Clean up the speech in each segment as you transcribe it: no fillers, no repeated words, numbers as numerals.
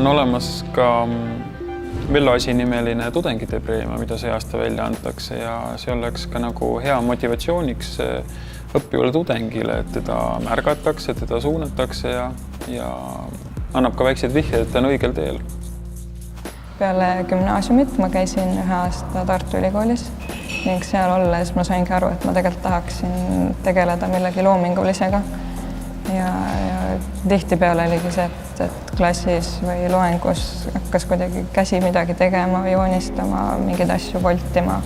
On olemas ka Vello Asi nimeline tudengite preemia, mida see aasta välja antakse ja see oleks ka nagu hea motivatsiooniks õppivale tudengile, et teda märgatakse, teda suunatakse ja annab ka väikseid vihjeid, et ta on õigel teel. Peale gümnaasiumit ma käisin 1 aasta Tartu Ülikoolis ning seal olles ma saingi aru, et ma tegelikult tahaksin tegeleda millegi loomingulisega. Ja tihtipeale oligi see, et klassis või loengus hakkas kuidagi käsi midagi tegema, joonistama, mingeid asju voltima.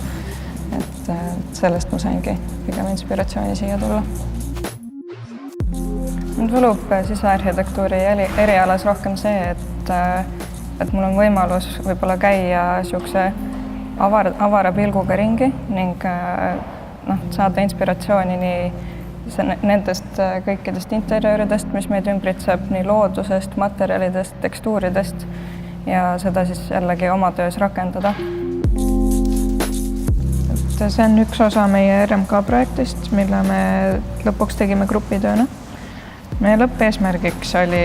Et sellest ma saingi pigem inspiratsiooni siia tulla. Mind võlub sisearhitektuuri erialas rohkem see, et mul on võimalus võib-olla käia niisuguse avara pilguga ringi ning saada inspiratsiooni nii nendest kõikidest interjööridest, mis meid ümbritseb, nii loodusest, materjalidest, tekstuuridest ja seda siis jällegi oma töös rakendada. See on üks osa meie RMK projektist, mille me lõpuks tegime grupitööna. Meie lõppeesmärgiks oli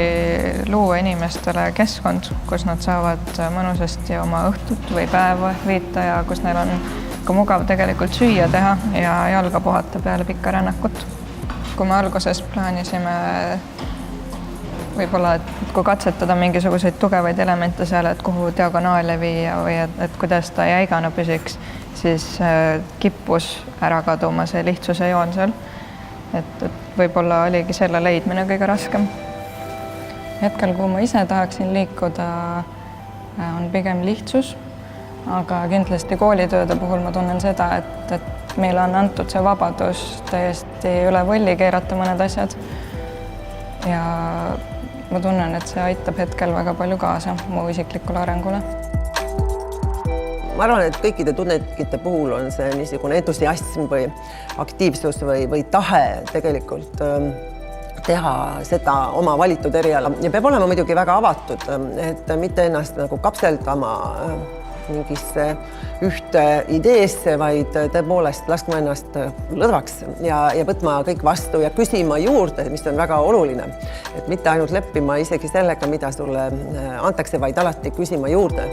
luua inimestele keskkond, kus nad saavad mõnusasti oma õhtut või päeva viita ja kus neil on ka mugav tegelikult süüa teha ja jalga puhata peale pikka rännakut. Kui me alguses plaanisime võib-olla, et kui katsetada mingisuguseid tugevaid elemente seal, et kuhu diagonaale viia või et kuidas ta jäigana püsiks, siis kippus ära kaduma see lihtsuse joon seal. Et võib-olla oligi selle leidmine kõige raskem. Hetkel, kui ma ise tahaksin liikuda, on pigem lihtsus, aga kindlasti koolitööde puhul ma tunnen seda, et meile on antud see vabadus täiesti üle võlli keerata mõned asjad. Ja ma tunnen, et see aitab hetkel väga palju kaasa mu isiklikule arengule. Ma arvan, et kõikide tudengite puhul on see niisugune entusiasm või aktiivsus või tahe tegelikult teha seda oma valitud eriala. Ja peab olema muidugi väga avatud, et mitte ennast nagu kapseldama mingisse ühte ideesse, vaid tõepoolest laskma ennast lõdvaks ja võtma kõik vastu ja küsima juurde, mis on väga oluline. Et mitte ainult leppima isegi sellega, mida sulle antakse, vaid alati küsima juurde.